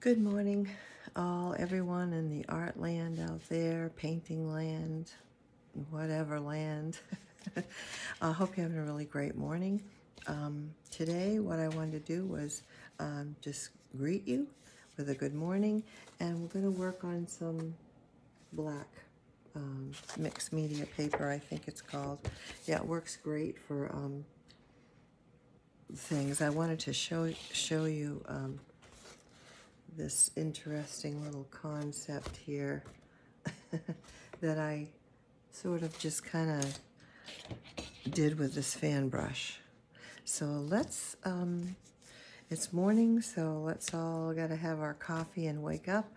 Good morning, everyone in the art land out there, painting land, whatever land. I hope you're having a really great morning. Today, what I wanted to do was just greet you with a good morning, and we're going to work on some black mixed media paper, I think it's called. Yeah, it works great for things. I wanted to show you this interesting little concept here that I sort of just kind of did with this fan brush. So let's, it's morning, so let's all gotta have our coffee and wake up,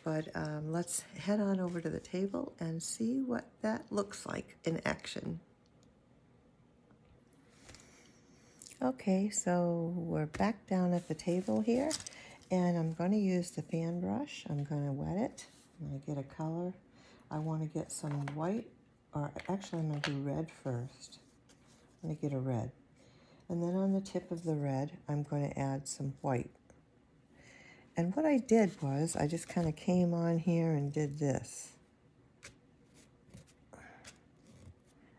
but let's head on over to the table and see what that looks like in action. Okay, so we're back down at the table here, and I'm going to use the fan brush. I'm going to wet it. I'm going to get a color. I want to get some white, or actually I'm going to do red first. I'm going to get a red. And then on the tip of the red, I'm going to add some white. And what I did was, I just kind of came on here and did this.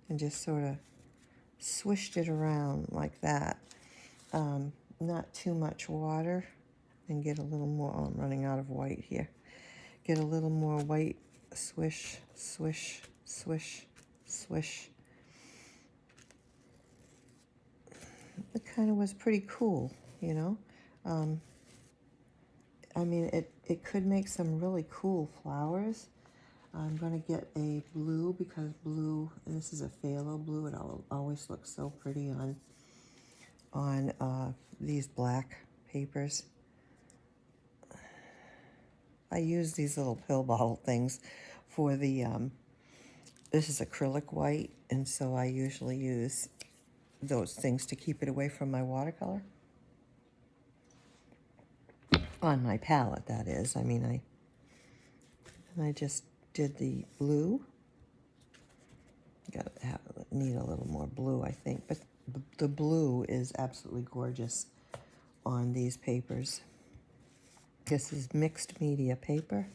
And just sort of swished it around like that. Not too much water, and get a little more. Oh, I'm running out of white here. Get a little more white. Swish, swish, swish, swish. It kind of was pretty cool, you know. I mean, it could make some really cool flowers. I'm going to get a blue, because blue, and this is a phthalo blue, it always looks so pretty on these black papers. I use these little pill bottle things for the, this is acrylic white, and so I usually use those things to keep it away from my watercolor. On my palette, that is. I mean, I just did the blue. Need a little more blue, I think, but the blue is absolutely gorgeous on these papers. This is mixed media paper.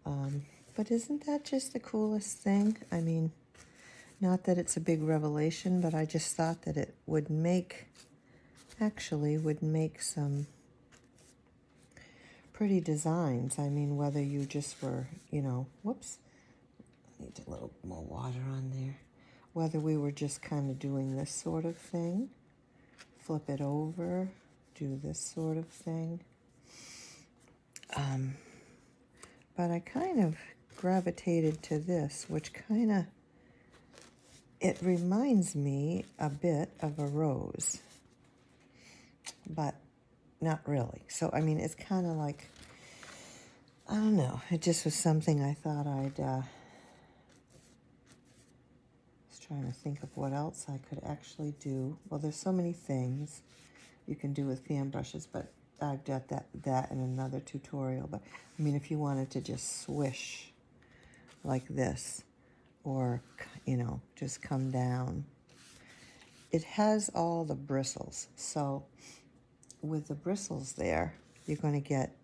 But isn't that just the coolest thing? I mean, not that it's a big revelation, but I just thought that it would make some pretty designs. I mean, whether you just were, you know, whoops, need a little more water on there. Whether we were just kind of doing this sort of thing, flip it over, do this sort of thing. But I kind of gravitated to this, which kind of, it reminds me a bit of a rose, but not really. So, I mean, it's kind of like, I don't know, it just was something I thought I'd, was trying to think of what else I could actually do. Well, there's so many things you can do with fan brushes, but I've got that in another tutorial. But, I mean, if you wanted to just swish like this, or, you know, just come down. It has all the bristles, so with the bristles there, you're going to get,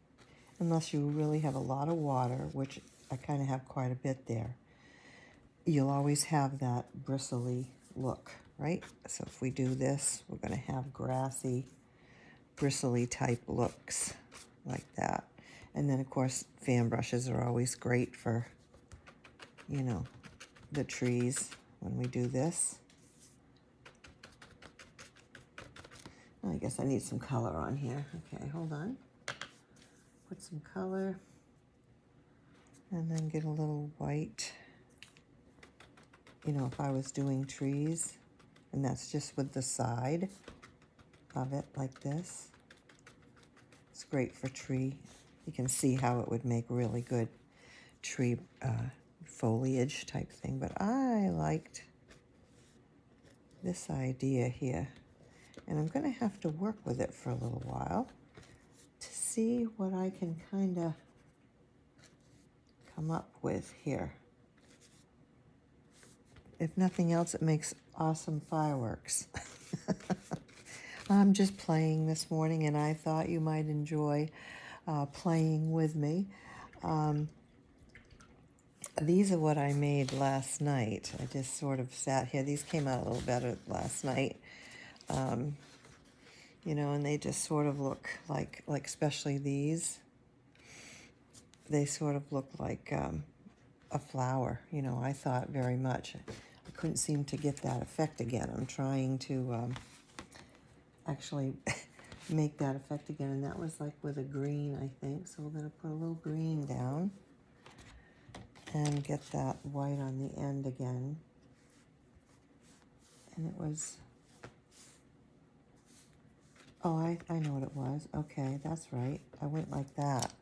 unless you really have a lot of water, which I kind of have quite a bit there, you'll always have that bristly look, right? So if we do this, we're going to have grassy, bristly type looks like that. And then, of course, fan brushes are always great for, you know, the trees when we do this. I guess I need some color on here. Okay, hold on. Put some color, and then get a little white. You know, if I was doing trees, and that's just with the side of it like this. It's great for tree. You can see how it would make really good tree foliage type thing. But I liked this idea here. And I'm going to have to work with it for a little while to see what I can kind of come up with here. If nothing else, it makes awesome fireworks. I'm just playing this morning, and I thought you might enjoy playing with me. These are what I made last night. I just sort of sat here. These came out a little better last night. You know, and they just sort of look like especially these, they sort of look like a flower. You know, I thought very much. I couldn't seem to get that effect again. I'm trying to actually make that effect again, and that was like with a green, I think. So we're going to put a little green down and get that white on the end again. And it was, oh, I know what it was. Okay, that's right. I went like that.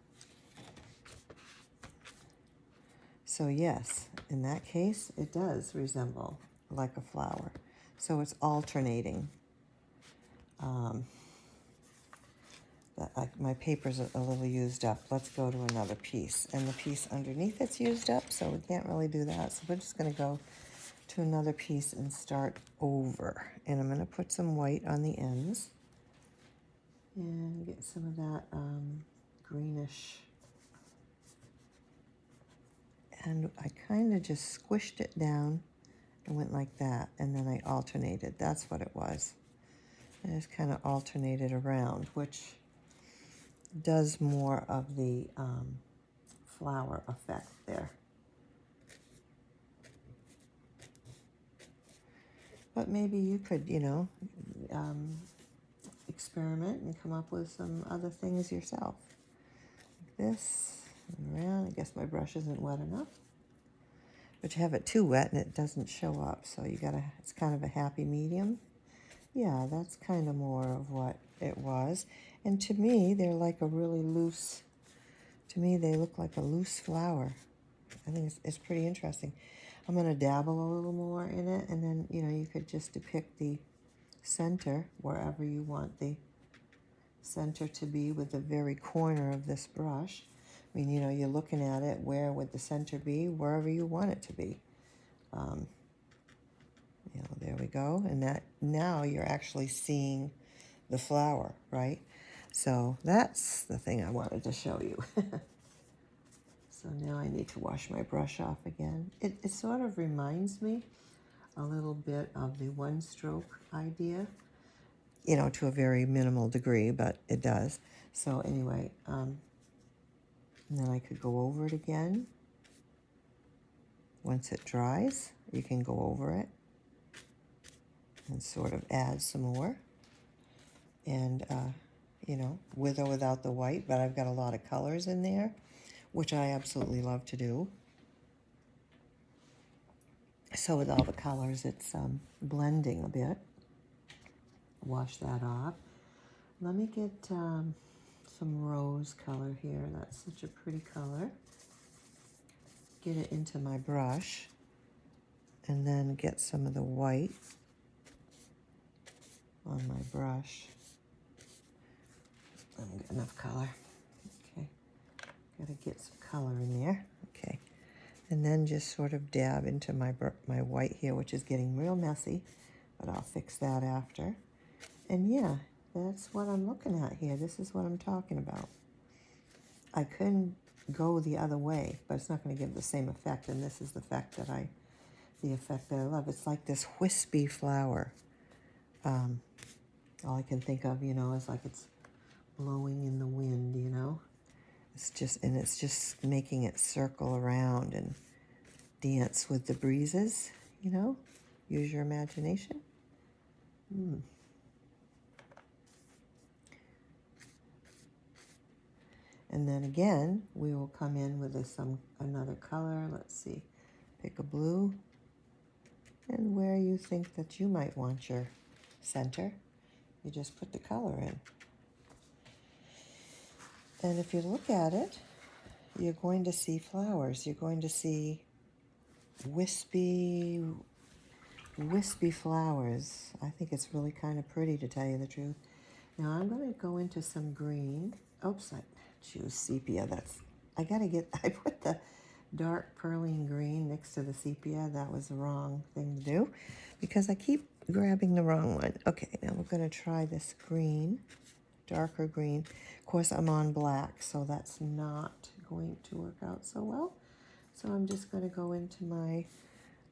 So yes, in that case, it does resemble like a flower. So it's alternating. My paper's a little used up. Let's go to another piece. And the piece underneath it's used up, so we can't really do that. So we're just going to go to another piece and start over. And I'm going to put some white on the ends and get some of that greenish. And I kind of just squished it down and went like that. And then I alternated. That's what it was. I just kind of alternated around, which does more of the flower effect there. But maybe you could, you know, experiment and come up with some other things yourself. Like this, and around. I guess my brush isn't wet enough. But you have it too wet and it doesn't show up, so you gotta, it's kind of a happy medium. Yeah, that's kind of more of what it was. And to me, they're like a really loose, to me, they look like a loose flower. I think it's pretty interesting. I'm going to dabble a little more in it, and then, you know, you could just depict the center wherever you want the center to be with the very corner of this brush. I mean, you know, you're looking at it, where would the center be? Wherever you want it to be. You know, there we go. And that, now you're actually seeing the flower, right? So that's the thing I wanted to show you. So now I need to wash my brush off again. It sort of reminds me a little bit of the one stroke idea, you know, to a very minimal degree, but it does. So anyway, and then I could go over it again. Once it dries, you can go over it and sort of add some more. And, you know, with or without the white, but I've got a lot of colors in there, which I absolutely love to do. So with all the colors, it's blending a bit. Wash that off. Let me get some rose color here. That's such a pretty color. Get it into my brush, and then get some of the white on my brush. I haven't got enough color. Okay, gotta get some color in there. Okay, and then just sort of dab into my white here, which is getting real messy, but I'll fix that after. And yeah, that's what I'm looking at here. This is what I'm talking about. I couldn't go the other way, but it's not going to give the same effect. And this is the effect that I love. It's like this wispy flower. All I can think of, you know, is like it's blowing in the wind, you know. It's just making it circle around and dance with the breezes, you know. Use your imagination. And then again, we will come in with another color. Let's see, pick a blue. And where you think that you might want your center, you just put the color in. And if you look at it, you're going to see flowers. You're going to see wispy flowers. I think it's really kind of pretty, to tell you the truth. Now I'm going to go into some green. Oops, I choose sepia. I put the dark perline green next to the sepia. That was the wrong thing to do because I keep grabbing the wrong one. Okay, now we're going to try this green. darker green. Of course, I'm on black, so that's not going to work out so well. So I'm just going to go into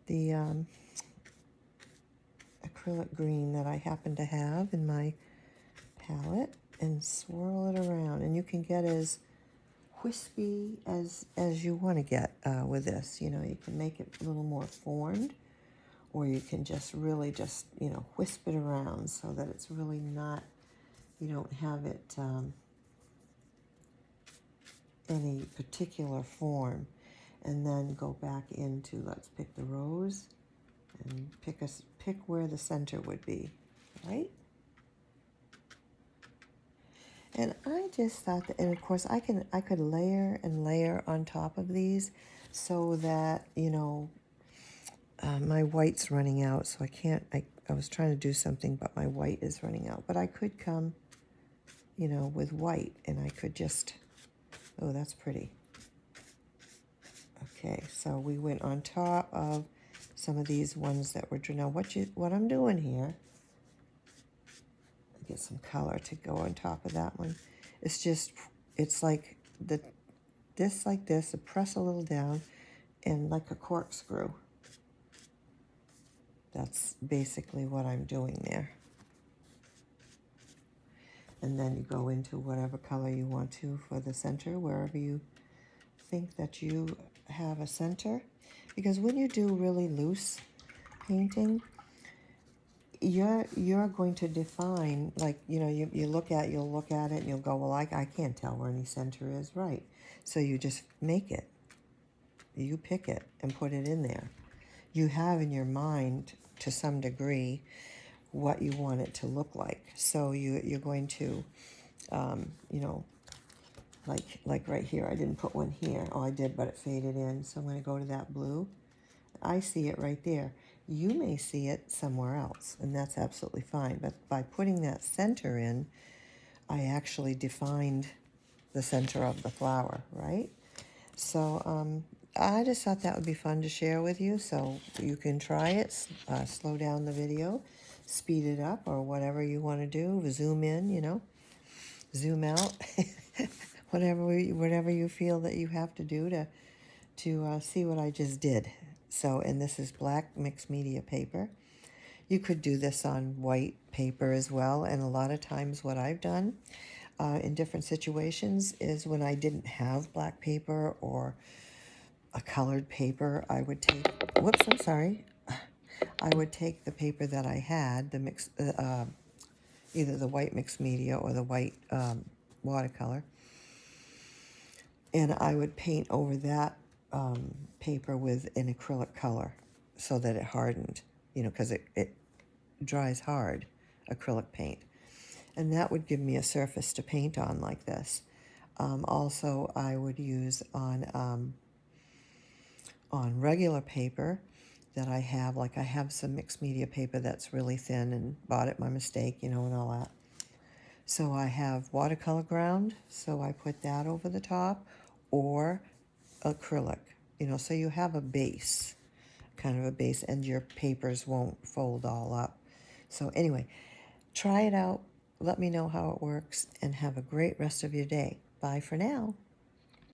the acrylic green that I happen to have in my palette and swirl it around. And you can get as wispy as you want to get with this. You know, you can make it a little more formed, or you can just really just, you know, wisp it around so that it's really not, you don't have it any particular form. And then go back into, let's pick the rose and pick where the center would be, right? And I just thought that, and of course I could layer and layer on top of these so that, you know, my white's running out, so I can't, I was trying to do something, but my white is running out. But I could come, you know, with white, and I could just, oh, that's pretty. Okay, so we went on top of some of these ones that were, now what I'm doing here, get some color to go on top of that one. It's just, it's like this like this, press a little down, and like a corkscrew. That's basically what I'm doing there. And then you go into whatever color you want to for the center, wherever you think that you have a center. Because when you do really loose painting, you're going to define, like, you know, you'll look at it and you'll go, well, I can't tell where any center is, right? So you just make it. You pick it and put it in there. You have in your mind, to some degree, what you want it to look like. So you're going to, you know, like right here, I didn't put one here. Oh, I did, but it faded in. So I'm going to go to that blue. I see it right there. You may see it somewhere else, and that's absolutely fine. But by putting that center in, I actually defined the center of the flower, right? So I just thought that would be fun to share with you. So you can try it, slow down the video, speed it up, or whatever you want to do. Zoom in, you know, zoom out, whatever you feel that you have to do to see what I just did. So, and this is black mixed media paper. You could do this on white paper as well. And a lot of times what I've done in different situations is when I didn't have black paper or a colored paper, I would take, whoops, I'm sorry. I would take the paper that I had, the mix, either the white mixed media or the white watercolor, and I would paint over that paper with an acrylic color so that it hardened, you know, because it dries hard, acrylic paint. And that would give me a surface to paint on like this. Also, I would use on regular paper that I have, like I have some mixed media paper that's really thin and bought it by mistake, you know, and all that. So I have watercolor ground, so I put that over the top, or acrylic, you know, so you have a base, kind of a base, and your papers won't fold all up. So anyway, try it out, let me know how it works, and have a great rest of your day. Bye for now.